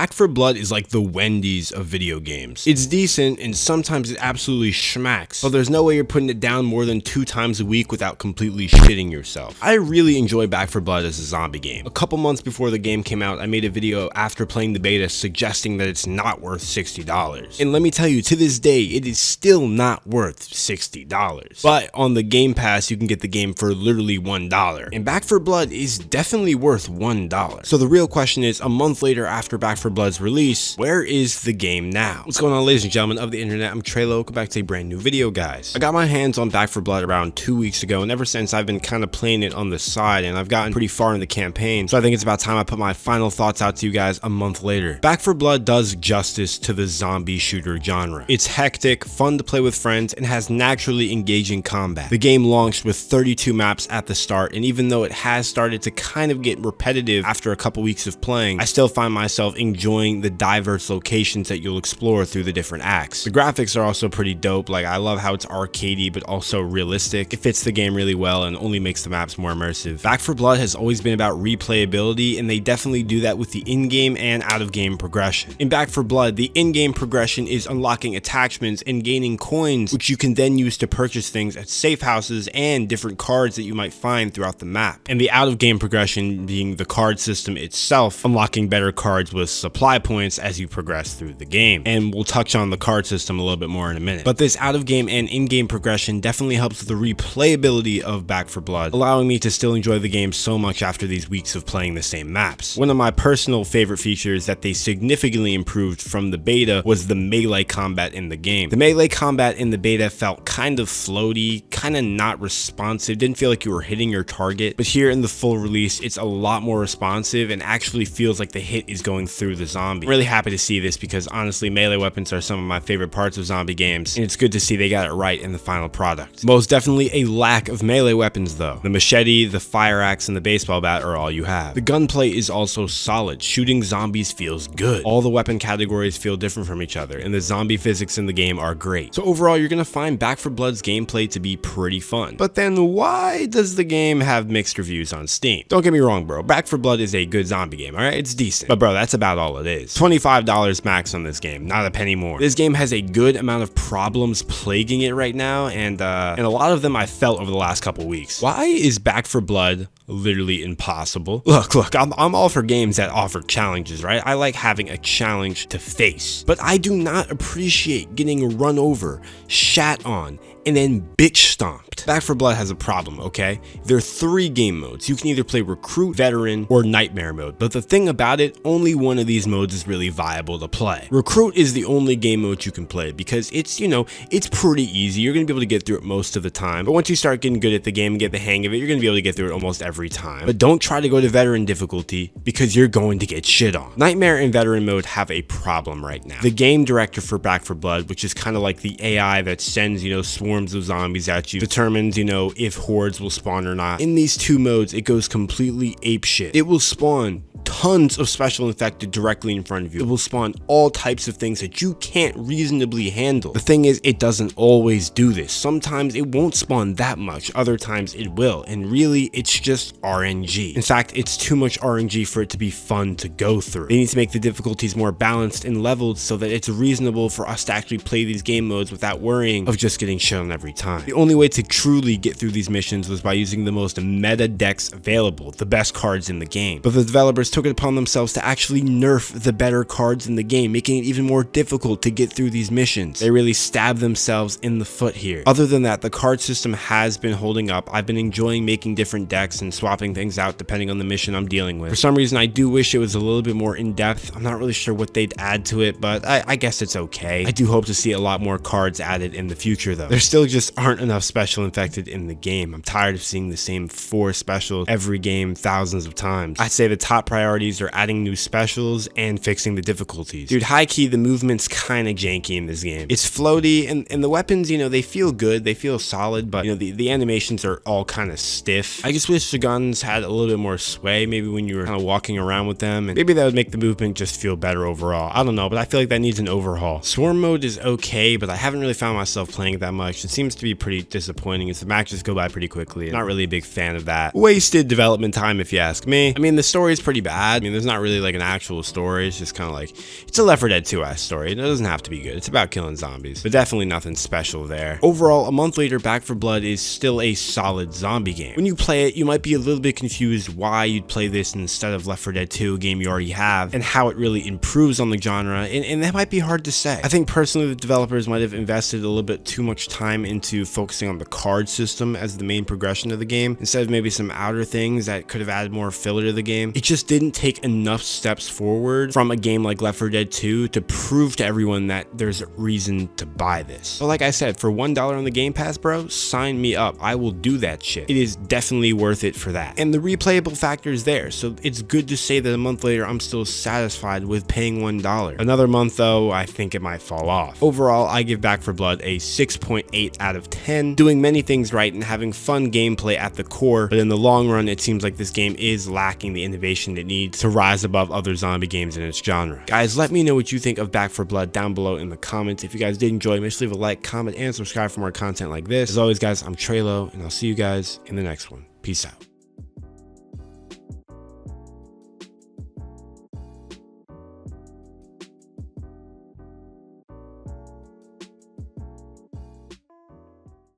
Back 4 Blood is like the Wendy's of video games. It's decent and sometimes it absolutely schmacks, but there's no way you're putting it down more than 2 times a week without completely shitting yourself. I really enjoy Back 4 Blood as a zombie game. A couple months before the game came out, I made a video after playing the beta suggesting that it's not worth $60. And let me tell you, to this day, it is still not worth $60. But on the Game Pass, you can get the game for literally $1. And Back 4 Blood is definitely worth $1. So the real question is, a month later after Back 4 Blood's release, where is the game now? What's going on, ladies and gentlemen of the internet? I'm Treylo. Welcome back to a brand new video, guys. I got my hands on Back 4 Blood around 2 weeks ago, and ever since I've been kind of playing it on the side, and I've gotten pretty far in the campaign, so I think it's about time I put my final thoughts out to you guys a month later. Back 4 Blood does justice to the zombie shooter genre. It's hectic, fun to play with friends, and has naturally engaging combat. The game launched with 32 maps at the start, and even though it has started to kind of get repetitive after a couple weeks of playing, I still find myself enjoying the diverse locations that you'll explore through the different acts. The graphics are also pretty dope. Like, I love how it's arcadey but also realistic. It fits the game really well and only makes the maps more immersive. Back 4 Blood has always been about replayability, and they definitely do that with the in-game and out-of-game progression. In Back 4 Blood, the in-game progression is unlocking attachments and gaining coins, which you can then use to purchase things at safe houses and different cards that you might find throughout the map. And the out-of-game progression being the card system itself, unlocking better cards with supply points as you progress through the game. And we'll touch on the card system a little bit more in a minute. But this out-of-game and in-game progression definitely helps with the replayability of Back 4 Blood, allowing me to still enjoy the game so much after these weeks of playing the same maps. One of my personal favorite features that they significantly improved from the beta was the melee combat in the game. The melee combat in the beta felt kind of floaty, kind of not responsive, didn't feel like you were hitting your target, but here in the full release, it's a lot more responsive and actually feels like the hit is going through the zombie. I'm really happy to see this because honestly, melee weapons are some of my favorite parts of zombie games, and it's good to see they got it right in the final product. Most definitely a lack of melee weapons though. The machete, the fire axe, and the baseball bat are all you have. The gunplay is also solid. Shooting zombies feels good. All the weapon categories feel different from each other, and the zombie physics in the game are great. So overall, you're gonna find Back 4 Blood's gameplay to be pretty fun. But then why does the game have mixed reviews on Steam? Don't get me wrong, bro. Back 4 Blood is a good zombie game, alright? It's decent. But bro, that's about all it is. $25 max on this game, not a penny more. This game has a good amount of problems plaguing it right now, and a lot of them I felt over the last couple weeks. Why is Back 4 Blood literally impossible? Look, I'm all for games that offer challenges, right? I like having a challenge to face, but I do not appreciate getting run over, shat on, and then bitch stomped. Back 4 Blood has a problem, okay? There are 3 game modes. You can either play Recruit, Veteran, or Nightmare mode, but the thing about it, only one of these modes is really viable to play. Recruit is the only game mode you can play because it's, you know, it's pretty easy. You're gonna be able to get through it most of the time, but once you start getting good at the game and get the hang of it, you're gonna be able to get through it almost every time. But don't try to go to Veteran difficulty because you're going to get shit on. Nightmare and Veteran mode have a problem right now. The game director for Back 4 Blood, which is kind of like the AI that sends, you know, swarms of zombies at you, determines, you know, if hordes will spawn or not. In these 2 modes, it goes completely apeshit. It will spawn tons of special infected directly in front of you. It will spawn all types of things that you can't reasonably handle. The thing is, it doesn't always do this. Sometimes it won't spawn that much, other times it will, and really it's just RNG. In fact, it's too much RNG for it to be fun to go through. They need to make the difficulties more balanced and leveled so that it's reasonable for us to actually play these game modes without worrying of just getting shit on every time. The only way to truly get through these missions was by using the most meta decks available, the best cards in the game. But the developers took it upon themselves to actually nerf the better cards in the game, making it even more difficult to get through these missions. They really stabbed themselves in the foot here. Other than that, the card system has been holding up. I've been enjoying making different decks and swapping things out depending on the mission I'm dealing with. For some reason, I do wish it was a little bit more in-depth. I'm not really sure what they'd add to it, but I guess it's okay. I do hope to see a lot more cards added in the future though. There still just aren't enough special infected in the game. I'm tired of seeing the same 4 specials every game thousands of times. I'd say the top priorities are adding new specials and fixing the difficulties. Dude, high key, the movement's kind of janky in this game. It's floaty, and the weapons, you know, they feel good, they feel solid, but you know, the animations are all kind of stiff. I just wish the guns had a little bit more sway, maybe when you were kind of walking around with them, and maybe that would make the movement just feel better overall. I don't know, but I feel like that needs an overhaul. Swarm mode is okay, but I haven't really found myself playing it that much. It seems to be pretty disappointing as the matches go by pretty quickly. Not really a big fan of that. Wasted development time, if you ask me. I mean, the story is pretty bad. I mean, there's not really like an actual story. It's just kind of like, it's a Left 4 Dead 2-esque story. It doesn't have to be good. It's about killing zombies, but definitely nothing special there. Overall, a month later, Back 4 Blood is still a solid zombie game. When you play it, you might be a little bit confused why you'd play this instead of Left 4 Dead 2, a game you already have, and how it really improves on the genre, and that might be hard to say. I think personally the developers might have invested a little bit too much time into focusing on the card system as the main progression of the game, instead of maybe some outer things that could have added more filler to the game. It just didn't take enough steps forward from a game like Left 4 Dead 2 to prove to everyone that there's a reason to buy this. But like I said, for $1 on the Game Pass, bro, sign me up. I will do that shit. It is definitely worth it for that. And the replayable factor is there, so it's good to say that a month later I'm still satisfied with paying $1. Another month though, I think it might fall off. Overall, I give Back 4 Blood a 6.8 out of 10, doing many things right and having fun gameplay at the core, but in the long run it seems like this game is lacking the innovation it needs to rise above other zombie games in its genre. Guys, let me know what you think of Back 4 Blood down below in the comments. If you guys did enjoy, make sure to leave a like, comment, and subscribe for more content like this. As always guys, I'm Trelo, and I'll see you guys in the next one. Peace out.